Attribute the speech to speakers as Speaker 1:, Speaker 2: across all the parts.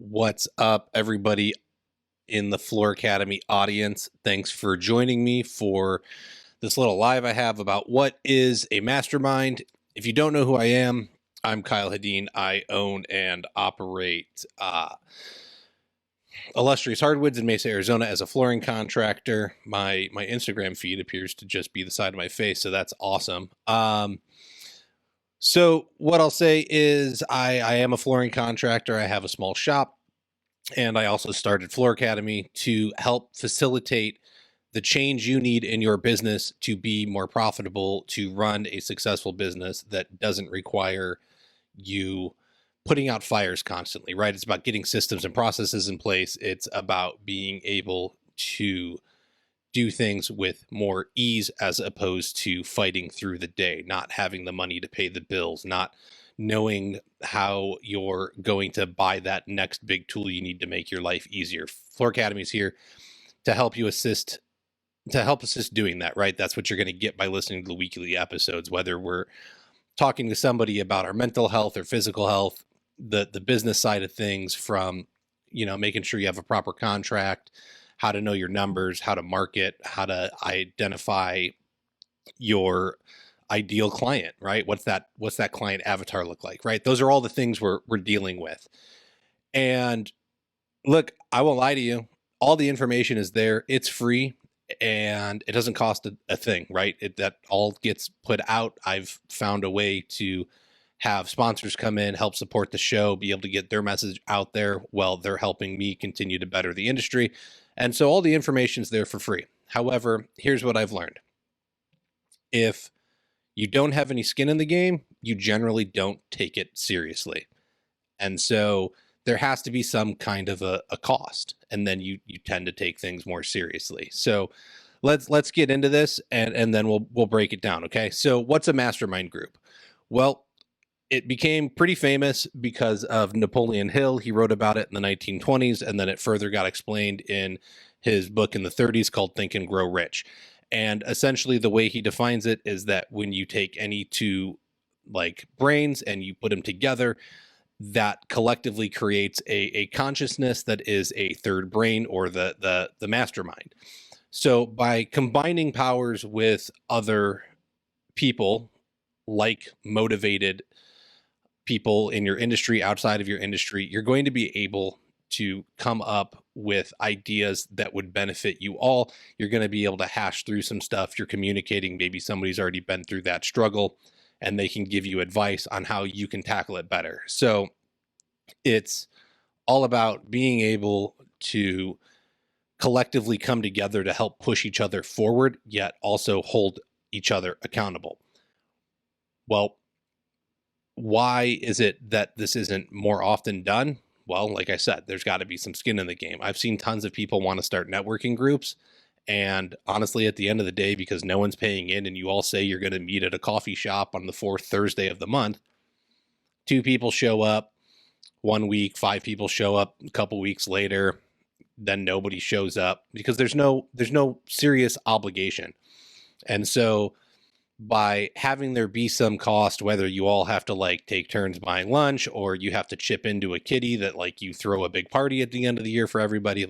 Speaker 1: What's up, everybody in the Floor Academy audience? Thanks for joining me for this little live I have about what is a mastermind. If you don't know who I am, I'm Kyle Hadeen. I own and operate Illustrious Hardwoods in Mesa, Arizona as a flooring contractor. My Instagram feed appears to just be the side of my face, so that's awesome. So what I'll say is I am a flooring contractor. I have a small shop, and I also started Floor Academy to help facilitate the change you need in your business to be more profitable, to run a successful business that doesn't require you putting out fires constantly, right? It's about getting systems and processes in place. It's about being able to do things with more ease as opposed to fighting through the day, not having the money to pay the bills, not knowing how you're going to buy that next big tool you need to make your life easier. Floor Academy is here to help assist doing that, right? That's what you're going to get by listening to the weekly episodes, whether we're talking to somebody about our mental health or physical health, the business side of things, from making sure you have a proper contract, how to know your numbers, how to market, how to identify your ideal client, right? What's that client avatar look like, right? Those are all the things we're dealing with. And look, I won't lie to you. All the information is there. It's free and it doesn't cost a thing, right? That all gets put out. I've found a way to have sponsors come in, help support the show, be able to get their message out there while they're helping me continue to better the industry. And so all the information is there for free. However, here's what I've learned. If you don't have any skin in the game, you generally don't take it seriously. And so there has to be some kind of a cost, and then you tend to take things more seriously. So let's get into this, and then we'll break it down. Okay. So what's a mastermind group? Well, it became pretty famous because of Napoleon Hill. He wrote about it in the 1920s, and then it further got explained in his book in the 30s called Think and Grow Rich. And essentially the way he defines it is that when you take any two brains and you put them together, that collectively creates a consciousness that is a third brain, or the mastermind. So by combining powers with other people, like motivated people in your industry, outside of your industry, you're going to be able to come up with ideas that would benefit you all. You're going to be able to hash through some stuff. You're communicating. Maybe somebody's already been through that struggle and they can give you advice on how you can tackle it better. So it's all about being able to collectively come together to help push each other forward, yet also hold each other accountable. Well, why is it that this isn't more often done? Well, like I said, there's got to be some skin in the game. I've seen tons of people want to start networking groups. And honestly, at the end of the day, because no one's paying in and you all say you're going to meet at a coffee shop on the fourth Thursday of the month, 2 people show up 1 week, 5 people show up a couple weeks later, then nobody shows up because there's no serious obligation. And so by having there be some cost, whether you all have to take turns buying lunch, or you have to chip into a kitty that you throw a big party at the end of the year for everybody,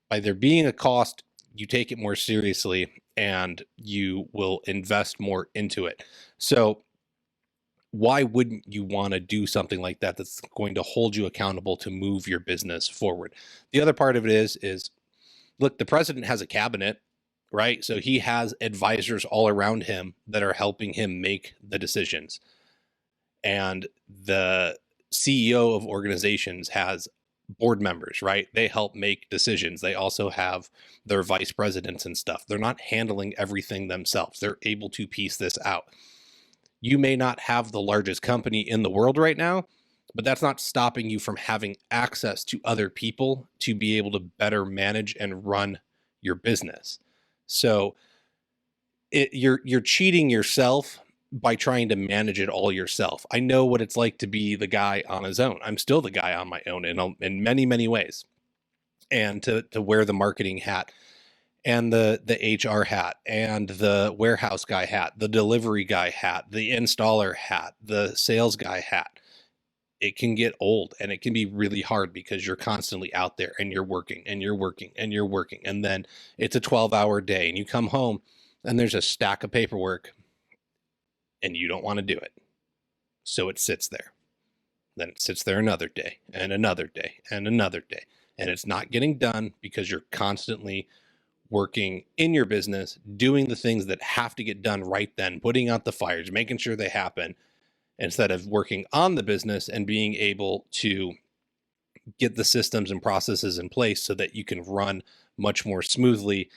Speaker 1: by there being a cost, you take it more seriously and you will invest more into it. So why wouldn't you want to do something like that that's going to hold you accountable to move your business forward? The other part of it is look, the president has a cabinet, right? So he has advisors all around him that are helping him make the decisions. And the CEO of organizations has board members, right? They help make decisions. They also have their vice presidents and stuff. They're not handling everything themselves. They're able to piece this out. You may not have the largest company in the world right now, but that's not stopping you from having access to other people to be able to better manage and run your business. So you're cheating yourself by trying to manage it all yourself. I know what it's like to be the guy on his own. I'm still the guy on my own in many, many ways. And to wear the marketing hat and the HR hat and the warehouse guy hat, the delivery guy hat, the installer hat, the sales guy hat. it can get old and it can be really hard because you're constantly out there and you're working and you're working and you're working. And then it's a 12-hour day and you come home and there's a stack of paperwork and you don't want to do it. So it sits there. Then it sits there another day and another day and another day. And it's not getting done because you're constantly working in your business, doing the things that have to get done right then, putting out the fires, making sure they happen, instead of working on the business and being able to get the systems and processes in place so that you can run much more smoothly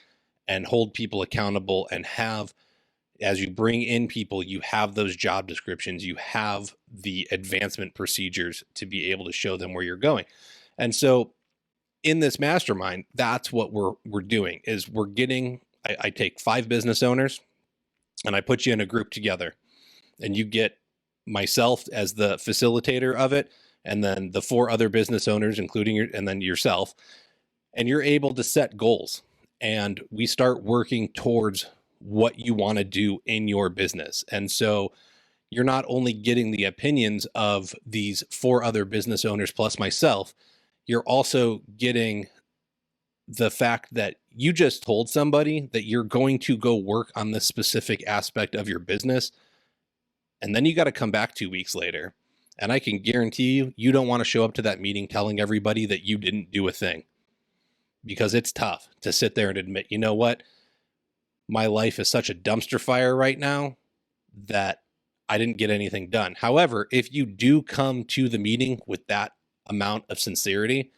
Speaker 1: and hold people accountable and have, as you bring in people, you have those job descriptions, you have the advancement procedures to be able to show them where you're going. And so in this mastermind, that's what we're doing is we're getting, I take 5 business owners and I put you in a group together, and you get myself as the facilitator of it, and then the 4 other business owners, including and then yourself, and you're able to set goals. And we start working towards what you want to do in your business. And so you're not only getting the opinions of these 4 other business owners plus myself, you're also getting the fact that you just told somebody that you're going to go work on this specific aspect of your business. And then you got to come back 2 weeks later. And I can guarantee you, you don't want to show up to that meeting telling everybody that you didn't do a thing, because it's tough to sit there and admit, you know what? My life is such a dumpster fire right now that I didn't get anything done. However, if you do come to the meeting with that amount of sincerity,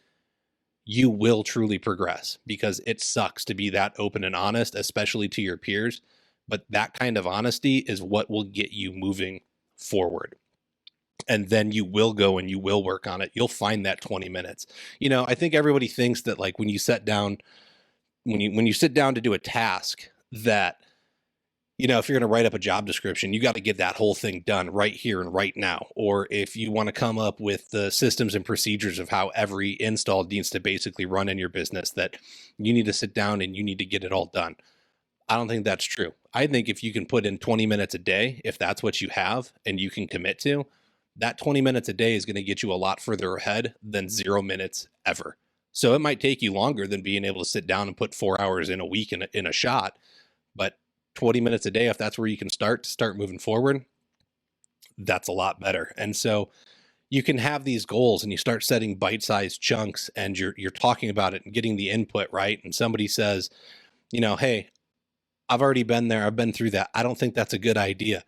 Speaker 1: you will truly progress, because it sucks to be that open and honest, especially to your peers. But that kind of honesty is what will get you moving forward. And then you will go and you will work on it. You'll find that 20 minutes. You know, I think everybody thinks that, like, when you sit down to do a task, that, you know, if you're going to write up a job description, you got to get that whole thing done right here and right now. Or if you want to come up with the systems and procedures of how every install needs to basically run in your business, that you need to sit down and you need to get it all done. I don't think that's true. I think if you can put in 20 minutes a day, if that's what you have and you can commit to, that 20 minutes a day is going to get you a lot further ahead than 0 minutes ever. So it might take you longer than being able to sit down and put 4 hours in a week in a shot, but 20 minutes a day, if that's where you can start moving forward, that's a lot better. And so you can have these goals and you start setting bite-sized chunks, and you're talking about it and getting the input right. And somebody says, you know, hey, I've already been there. I've been through that. I don't think that's a good idea.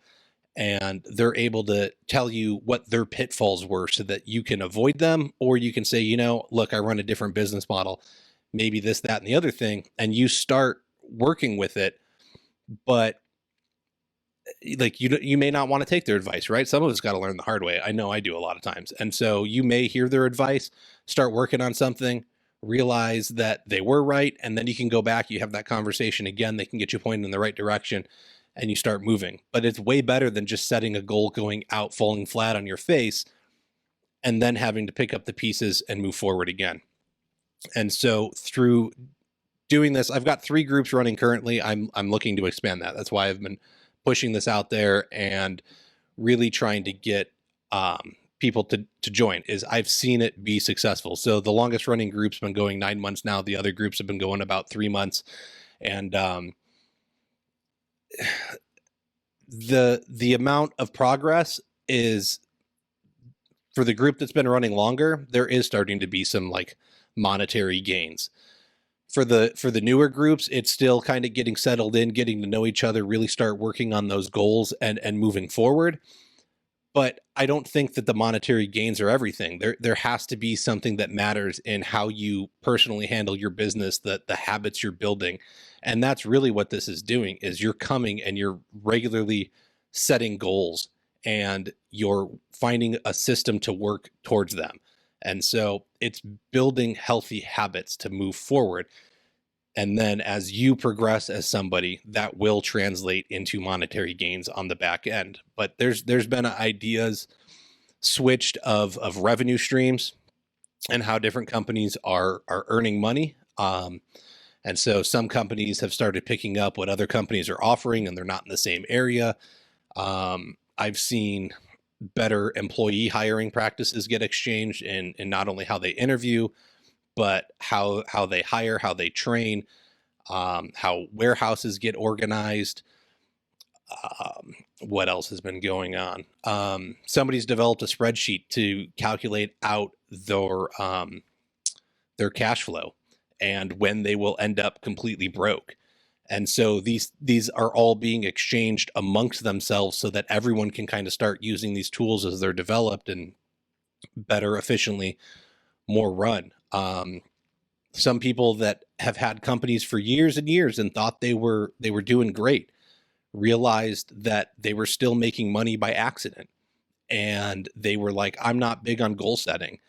Speaker 1: And they're able to tell you what their pitfalls were so that you can avoid them. Or you can say, you know, look, I run a different business model, maybe this, that, and the other thing. And you start working with it. But like, you may not want to take their advice, right? Some of us got to learn the hard way. I know I do a lot of times. And so you may hear their advice, start working on something, realize that they were right. And then you can go back, you have that conversation again, they can get you pointed in the right direction, and you start moving. But it's way better than just setting a goal, going out, falling flat on your face, and then having to pick up the pieces and move forward again. And so through doing this, I've got 3 groups running currently. I'm looking to expand that. That's why I've been pushing this out there and really trying to get people to join. Is I've seen it be successful. So the longest running group's been going 9 months now. The other groups have been going about 3 months. And the amount of progress is, for the group that's been running longer, there is starting to be some like monetary gains. For the newer groups, it's still kind of getting settled in, getting to know each other, really start working on those goals and moving forward. But I don't think that the monetary gains are everything. There has to be something that matters in how you personally handle your business, the habits you're building. And that's really what this is doing, is you're coming and you're regularly setting goals and you're finding a system to work towards them. And so it's building healthy habits to move forward. And then as you progress as somebody, that will translate into monetary gains on the back end. But there's been ideas switched of revenue streams and how different companies are earning money. And so some companies have started picking up what other companies are offering, and they're not in the same area. I've seen better employee hiring practices get exchanged in not only how they interview, but how they hire, how they train, how warehouses get organized. What else has been going on? Somebody's developed a spreadsheet to calculate out their cash flow and when they will end up completely broke. And so these are all being exchanged amongst themselves so that everyone can kind of start using these tools as they're developed and better, efficiently, more run. Some people that have had companies for years and years and thought they were doing great realized that they were still making money by accident. And they were like, I'm not big on goal setting.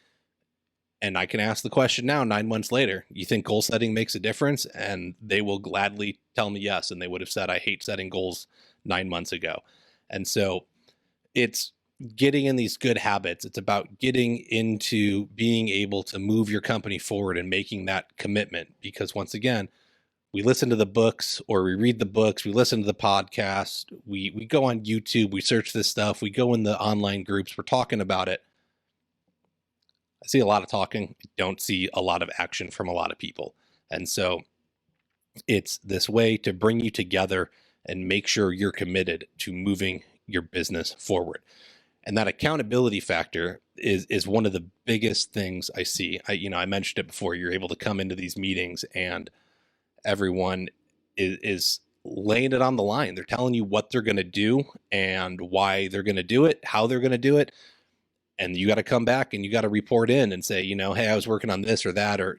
Speaker 1: And I can ask the question now, 9 months later, you think goal setting makes a difference? And they will gladly tell me yes. And they would have said, I hate setting goals 9 months ago. And so it's getting in these good habits. It's about getting into being able to move your company forward and making that commitment. Because once again, we listen to the books, or we read the books, we listen to the podcast, we go on YouTube, we search this stuff, we go in the online groups, we're talking about it. I see a lot of talking, don't see a lot of action from a lot of people. And so it's this way to bring you together and make sure you're committed to moving your business forward. And that accountability factor is one of the biggest things I see. I mentioned it before. You're able to come into these meetings and everyone is laying it on the line. They're telling you what they're going to do and why they're going to do it, how they're going to do it. And you got to come back and you got to report in and say, hey, I was working on this or that, or,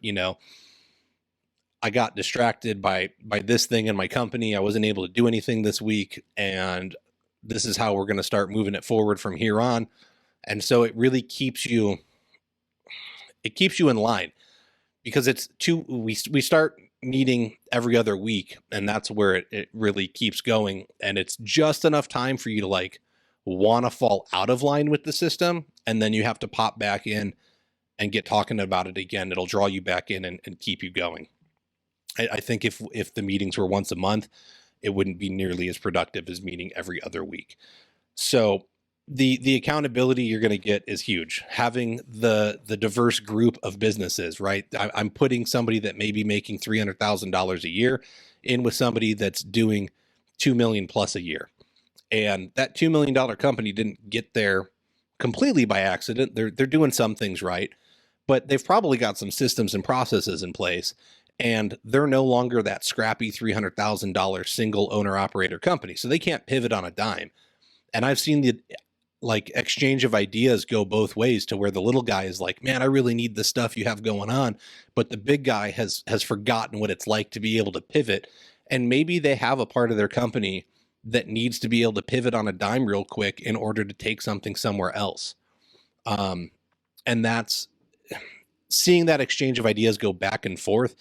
Speaker 1: I got distracted by this thing in my company. I wasn't able to do anything this week. And this is how we're going to start moving it forward from here on. And so it really keeps you in line, because we start meeting every other week, and that's where it really keeps going. And it's just enough time for you to want to fall out of line with the system. And then you have to pop back in and get talking about it again. It'll draw you back in and keep you going. I think if the meetings were once a month, it wouldn't be nearly as productive as meeting every other week. So the accountability you're going to get is huge. Having the diverse group of businesses, right? I'm putting somebody that may be making $300,000 a year in with somebody that's doing $2 million plus a year. And that $2 million company didn't get there completely by accident. They're doing some things right, but they've probably got some systems and processes in place. And they're no longer that scrappy $300,000 single owner operator company. So they can't pivot on a dime. And I've seen the exchange of ideas go both ways, to where the little guy is like, man, I really need the stuff you have going on. But the big guy has forgotten what it's like to be able to pivot. And maybe they have a part of their company that needs to be able to pivot on a dime real quick in order to take something somewhere else. And that's seeing that exchange of ideas go back and forth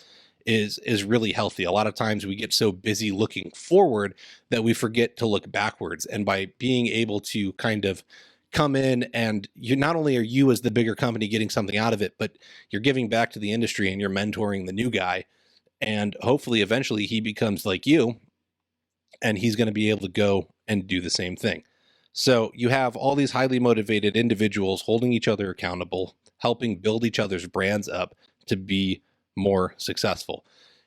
Speaker 1: is really healthy. A lot of times we get so busy looking forward that we forget to look backwards. And by being able to kind of come in, and you not only are you as the bigger company getting something out of it, but you're giving back to the industry and you're mentoring the new guy. And hopefully eventually he becomes like you, and he's going to be able to go and do the same thing. So you have all these highly motivated individuals holding each other accountable, helping build each other's brands up to be more successful.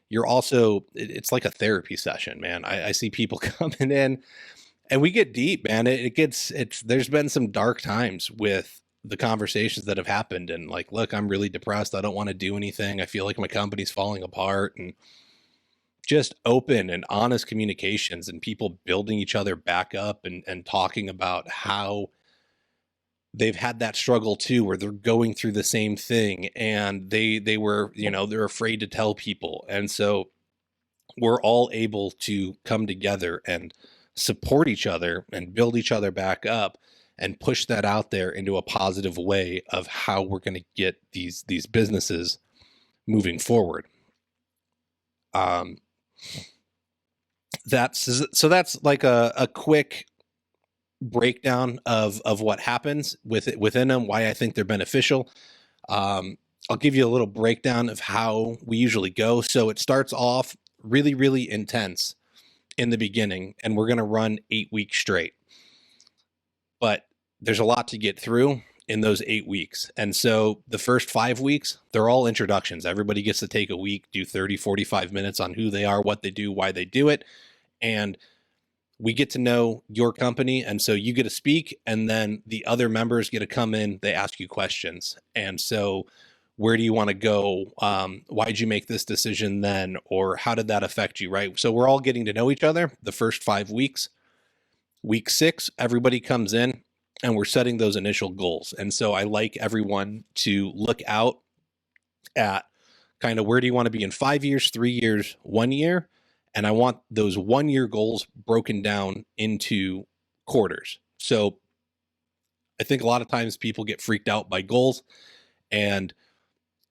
Speaker 1: You're also, it's like a therapy session, man. I see people coming in and we get deep, man. There's been some dark times with the conversations that have happened, and look, I'm really depressed. I don't want to do anything. I feel like my company's falling apart, and just open and honest communications and people building each other back up and talking about how they've had that struggle too, where they're going through the same thing, and they were, they're afraid to tell people. And so we're all able to come together and support each other and build each other back up and push that out there into a positive way of how we're going to get these businesses moving forward. That's like a quick breakdown of what happens within them, why I think they're beneficial. I'll give you a little breakdown of how we usually go. So it starts off really, really intense in the beginning, and we're going to run 8 weeks straight. But there's a lot to get through in those 8 weeks. And so the first 5 weeks, they're all introductions. Everybody gets to take a week, do 30, 45 minutes on who they are, what they do, why they do it. And we get to know your company. And so you get to speak, and then the other members get to come in, they ask you questions. And so where do you want to go? Why did you make this decision then? Or how did that affect you? Right. So we're all getting to know each other the first 5 weeks. Week 6, everybody comes in and we're setting those initial goals. And so I like everyone to look out at kind of where do you want to be in 5 years, 3 years, 1 year. And I want those 1 year goals broken down into quarters. So I think a lot of times people get freaked out by goals. And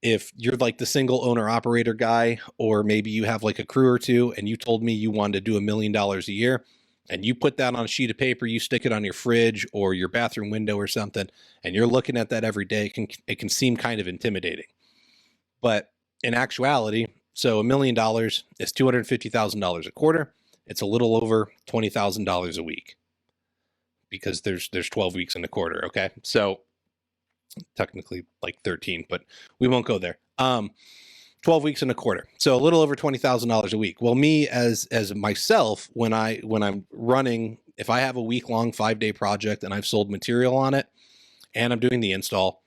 Speaker 1: if you're like the single owner operator guy, or maybe you have like a crew or two, and you told me you wanted to do $1 million a year, and you put that on a sheet of paper, you stick it on your fridge or your bathroom window or something, and you're looking at that every day, it can seem kind of intimidating. But in actuality, so $1 million is $250,000 a quarter. It's a little over $20,000 a week, because there's 12 weeks in a quarter. Okay. So technically like 13, but we won't go there. 12 weeks in a quarter. So a little over $20,000 a week. Well, me as myself, when I'm running, if I have a week-long 5-day project and I've sold material on it and I'm doing the install,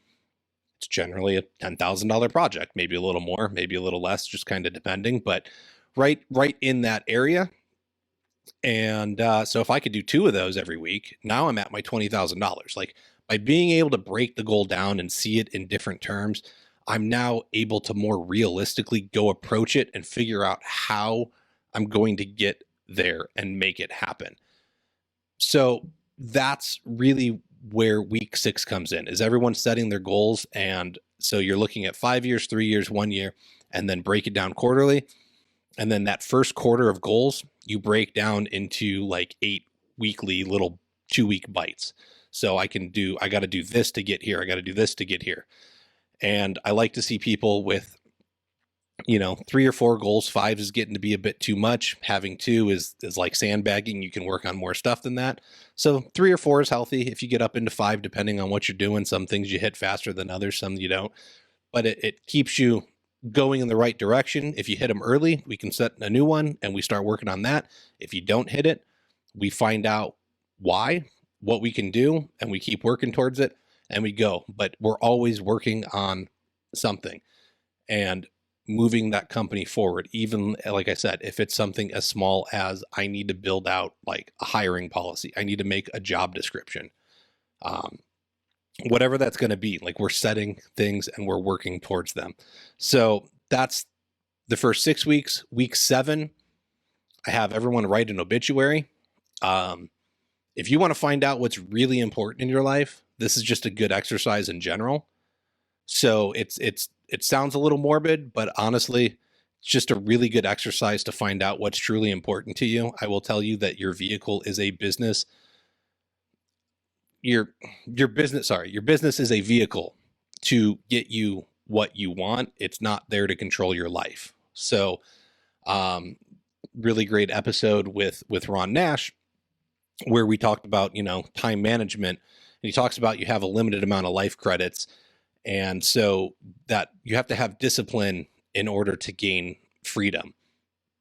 Speaker 1: it's generally a $10,000 project, maybe a little more, maybe a little less, just kind of depending, but right in that area. And so if I could do 2 of those every week, now I'm at my $20,000. Like, by being able to break the goal down and see it in different terms, I'm now able to more realistically go approach it and figure out how I'm going to get there and make it happen. So that's really where week 6 comes in, is everyone setting their goals. And so you're looking at 5 years, 3 years, 1 year, and then break it down quarterly. And then that first quarter of goals, you break down into like 8 weekly little 2-week bites. So I got to do this to get here. I got to do this to get here. And I like to see people with, 3 or 4 goals. 5 is getting to be a bit too much. Having 2 is like sandbagging. You can work on more stuff than that. So 3 or 4 is healthy. If you get up into 5, depending on what you're doing, some things you hit faster than others, some you don't. But it keeps you going in the right direction. If you hit them early, we can set a new one and we start working on that. If you don't hit it, we find out why, what we can do, and we keep working towards it, and we go. But we're always working on something and moving that company forward. Even, like I said, if it's something as small as I need to build out like a hiring policy, I need to make a job description, whatever that's going to be, like we're setting things and we're working towards them. So that's the first 6 weeks. Week 7, I have everyone write an obituary. If you want to find out what's really important in your life, this is just a good exercise in general. So it sounds a little morbid, but honestly, it's just a really good exercise to find out what's truly important to you. I will tell you that your vehicle is a business. Your business is a vehicle to get you what you want. It's not there to control your life. So, really great episode with Ron Nash, where we talked about, time management. And he talks about you have a limited amount of life credits. And so that you have to have discipline in order to gain freedom.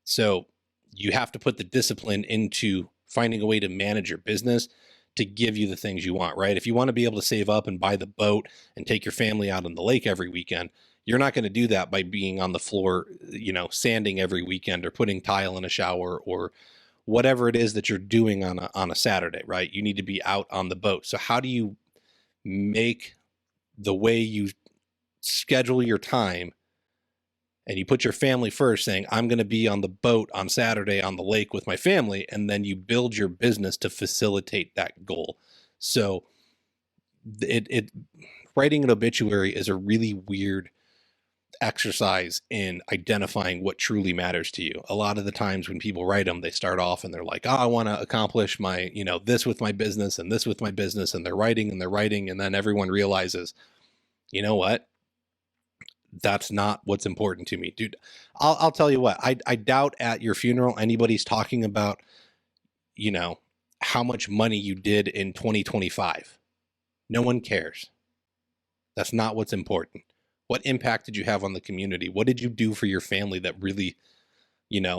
Speaker 1: So you have to put the discipline into finding a way to manage your business to give you the things you want, right? If you want to be able to save up and buy the boat and take your family out on the lake every weekend, you're not going to do that by being on the floor, sanding every weekend or putting tile in a shower or whatever it is that you're doing on a Saturday, right? You need to be out on the boat. So how do you make the way you schedule your time and you put your family first, saying, I'm going to be on the boat on Saturday on the lake with my family, and then you build your business to facilitate that goal. So writing an obituary is a really weird exercise in identifying what truly matters to you. A lot of the times when people write them, they start off and they're like, I want to accomplish my, this with my business and this with my business. And they're writing. And then everyone realizes, you know what? That's not what's important to me, dude. I'll tell you what, I doubt at your funeral anybody's talking about, how much money you did in 2025. No one cares. That's not what's important. What impact did you have on the community? What did you do for your family that really,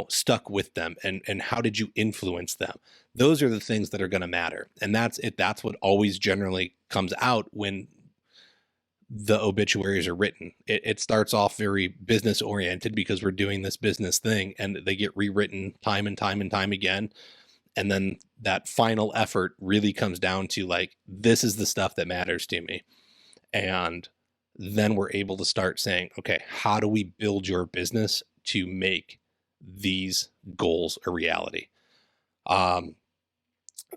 Speaker 1: stuck with them? And how did you influence them? Those are the things that are going to matter. And that's it. That's what always generally comes out when the obituaries are written. It starts off very business oriented because we're doing this business thing, and they get rewritten time and time and time again. And then that final effort really comes down to like, this is the stuff that matters to me. And then we're able to start saying, okay, how do we build your business to make these goals a reality?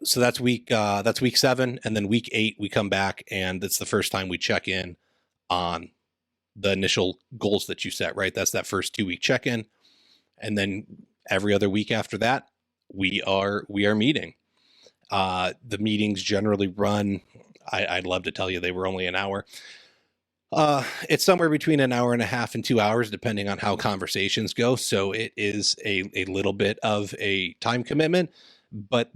Speaker 1: So that's week 7. And then week 8, we come back, and it's the first time we check in on the initial goals that you set, right? That's that first 2-week check-in. And then every other week after that, we are meeting. The meetings generally run, I'd love to tell you they were only an hour. It's somewhere between an hour and a half and 2 hours, depending on how conversations go. So it is a little bit of a time commitment, but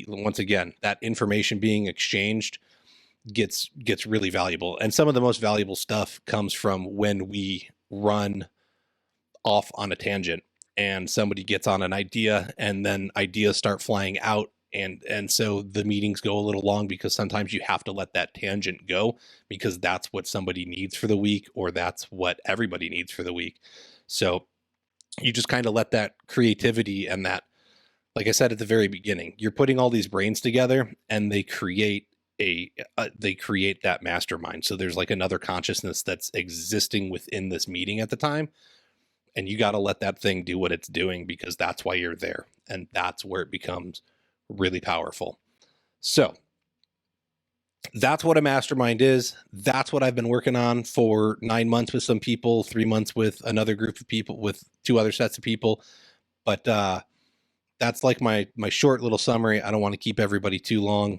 Speaker 1: once again, that information being exchanged gets really valuable. And some of the most valuable stuff comes from when we run off on a tangent and somebody gets on an idea, and then ideas start flying out. And so the meetings go a little long because sometimes you have to let that tangent go because that's what somebody needs for the week, or that's what everybody needs for the week. So you just kind of let that creativity and that, like I said at the very beginning, you're putting all these brains together and they create that mastermind. So there's like another consciousness that's existing within this meeting at the time. And you got to let that thing do what it's doing because that's why you're there. And that's where it becomes really powerful. So that's what a mastermind is. That's what I've been working on for 9 months with some people, 3 months with another group of people, with 2 other sets of people. But that's like my short little summary. I don't want to keep everybody too long.